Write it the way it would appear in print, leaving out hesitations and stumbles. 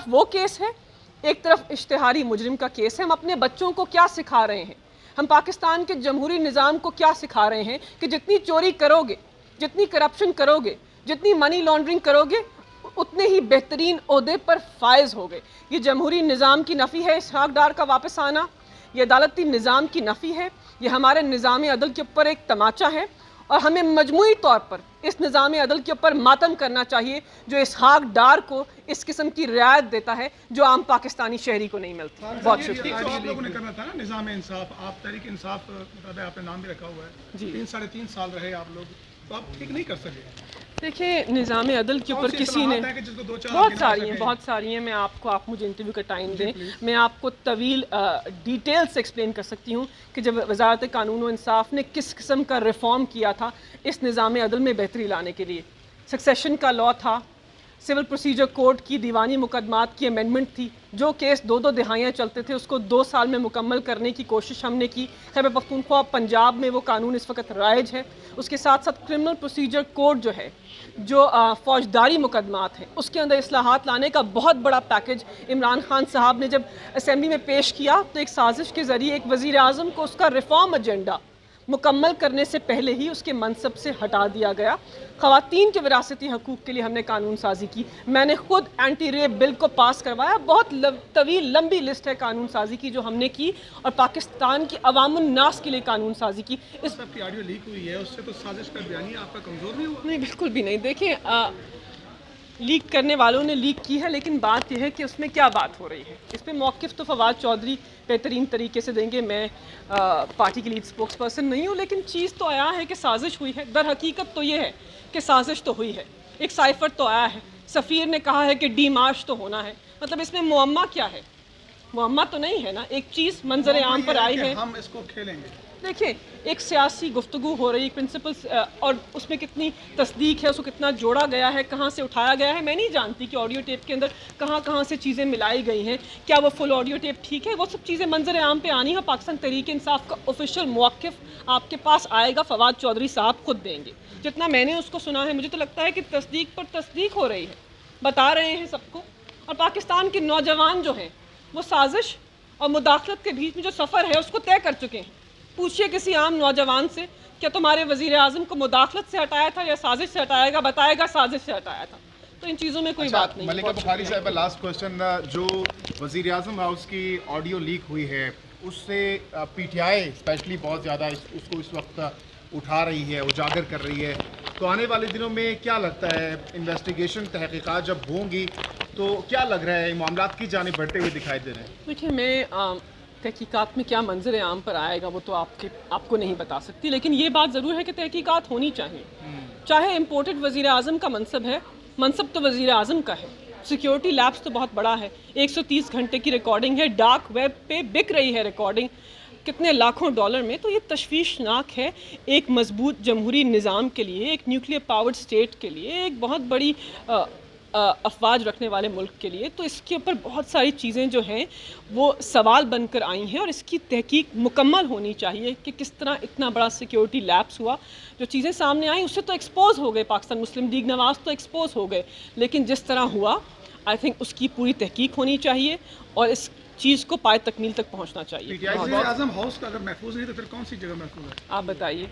طرف وہ کیس ہے، ایک طرف اشتہاری مجرم کا کیس ہے. ہم اپنے بچوں کو کیا سکھا رہے ہیں، ہم پاکستان کے جمہوری نظام کو کیا سکھا رہے ہیں کہ جتنی چوری کرو گے، جتنی کرپشن کرو گے، جتنی منی لانڈرنگ کرو گے، اتنے ہی بہترین عہدے پر فائز ہوگے. یہ جمہوری نظام کی نفی ہے اسحاق ڈار کا واپس آنا، یہ عدالتی نظام کی نفی ہے، یہ ہمارے نظام عدل کے اوپر ایک تماچا ہے، اور ہمیں مجموعی طور پر اس نظام عدل کے اوپر ماتم کرنا چاہیے جو اسحاق ڈار کو اس قسم کی رعایت دیتا ہے جو عام پاکستانی شہری کو نہیں ملتی. بہت شکریہ. آپ لوگوں نے کرنا تھا نا نظام انصاف، آپ تحریک انصاف آپ نے نام بھی رکھا ہوا ہے، 3 سال رہے آپ لوگ، تو آپ ٹھیک نہیں کر سکے. دیکھیں نظام عدل کے اوپر کسی نے بہت ساری ہیں، میں آپ مجھے انٹرویو کا ٹائم دیں، میں آپ کو طویل ڈیٹیل سے ایکسپلین کر سکتی ہوں کہ جب وزارت قانون و انصاف نے کس قسم کا ریفارم کیا تھا اس نظام عدل میں بہتری لانے کے لیے. سکسیشن کا لاء تھا، سول پروسیجر کوڈ کی دیوانی مقدمات کی امینڈمنٹ تھی، جو کیس 2 دہائیاں چلتے تھے اس کو 2 سال میں مکمل کرنے کی کوشش ہم نے کی. خیبر پختونخوا پنجاب میں وہ قانون اس وقت رائج ہے. اس کے ساتھ ساتھ کرمنل پروسیجر کوڈ جو ہے، جو فوجداری مقدمات ہیں، اس کے اندر اصلاحات لانے کا بہت بڑا پیکج عمران خان صاحب نے جب اسمبلی میں پیش کیا تو ایک سازش کے ذریعے ایک وزیر اعظم کو اس کا ریفارم ایجنڈا مکمل کرنے سے پہلے ہی اس کے منصب سے ہٹا دیا گیا. خواتین کے وراثتی حقوق کے لیے ہم نے قانون سازی کی. میں نے خود اینٹی ریپ بل کو پاس کروایا. بہت طویل لمبی لسٹ ہے قانون سازی کی جو ہم نے کی، اور پاکستان کی عوام الناس کے لیے قانون سازی کی. اس وقت کی آڈیو لیک ہوئی ہے، اس سے تو سازش کا بیانیہ آپ کا کمزور نہیں ہوا؟ نہیں، بالکل بھی نہیں. دیکھیں لیک کرنے والوں نے لیک کی ہے، لیکن بات یہ ہے کہ اس میں کیا بات ہو رہی ہے. اس پہ موقف تو فواد چودھری بہترین طریقے سے دیں گے. میں پارٹی کی لیڈ سپوکس پرسن نہیں ہوں، لیکن چیز تو آیا ہے کہ سازش ہوئی ہے. در حقیقت تو یہ ہے کہ سازش تو ہوئی ہے، ایک سائفر تو آیا ہے. سفیر نے کہا ہے کہ ڈی مارچ تو ہونا ہے. مطلب اس میں معمہ کیا ہے؟ معمہ تو نہیں ہے نا. ایک چیز منظر عام پر آئی ہے، ہم اس کو کھیلیں گے. دیکھیں ایک سیاسی گفتگو ہو رہی، پرنسپلس، اور اس میں کتنی تصدیق ہے، اس کو کتنا جوڑا گیا ہے، کہاں سے اٹھایا گیا ہے. میں نہیں جانتی کہ آڈیو ٹیپ کے اندر کہاں سے چیزیں ملائی گئی ہیں، کیا وہ فل آڈیو ٹیپ ٹھیک ہے. وہ سب چیزیں منظر عام پہ آنی ہے. پاکستان تحریک انصاف کا آفیشیل موقف آپ کے پاس آئے گا، فواد چودھری صاحب خود دیں گے. جتنا میں نے اس کو سنا ہے، مجھے تو لگتا ہے کہ تصدیق پر تصدیق ہو رہی ہے، بتا رہے ہیں سب کو. اور پاکستان کے نوجوان جو ہیں وہ سازش اور مداخلت کے بیچ میں جو سفر ہے اس کو طے کر چکے ہیں. پوچھئے کسی عام نوجوان سے، کیا تمہارے وزیر اعظم کو مداخلت سے ہٹایا تھا یا سازش سے ہٹائے گا؟ بتائے گا سازش سے ہٹایا تھا. تو ان چیزوں میں کوئی بات نہیں. ملکہ بخاری صاحب، لاسٹ کوسچن، جو وزیر اعظم ہاؤس کی آڈیو لیک ہوئی ہے اس سے پی ٹی آئی اسپیشلی بہت زیادہ اس کو اس وقت اٹھا رہی ہے، اجاگر کر رہی ہے. تو آنے والے دنوں میں کیا لگتا ہے، انویسٹیگیشن تحقیقات جب ہوں گی تو کیا لگ رہا ہے معاملات کی جانب بڑھتے ہوئے دکھائی دے رہے ہیں؟ دیکھیں میں تحقیقات میں کیا منظر عام پر آئے گا وہ تو آپ کو نہیں بتا سکتی، لیکن یہ بات ضرور ہے کہ تحقیقات ہونی چاہیے. چاہے امپورٹڈ وزیر اعظم کا منصب ہے، منصب تو وزیر اعظم کا ہے. سیکیورٹی لیبس تو بہت بڑا ہے، 130 گھنٹے کی ریکارڈنگ ہے، ڈارک ویب پہ بک رہی ہے ریکارڈنگ کتنے لاکھوں ڈالر میں. تو یہ تشویشناک ہے ایک مضبوط جمہوری نظام کے لیے، ایک نیوکلیئر پاورڈ اسٹیٹ کے لیے، ایک بہت بڑی افواج رکھنے والے ملک کے لیے. تو اس کے اوپر بہت ساری چیزیں جو ہیں وہ سوال بن کر آئی ہیں، اور اس کی تحقیق مکمل ہونی چاہیے کہ کس طرح اتنا بڑا سیکیورٹی لیپس ہوا. جو چیزیں سامنے آئیں اس سے تو ایکسپوز ہو گئے پاکستان مسلم لیگ نواز تو ایکسپوز ہو گئے، لیکن جس طرح ہوا آئی تھنک اس کی پوری تحقیق ہونی چاہیے اور اس چیز کو پائے تکمیل تک پہنچنا چاہیے. وزیر اعظم ہاؤس کا اگر محفوظ نہیں تو پھر کون سی جگہ محفوظ ہے؟ آپ بتائیے.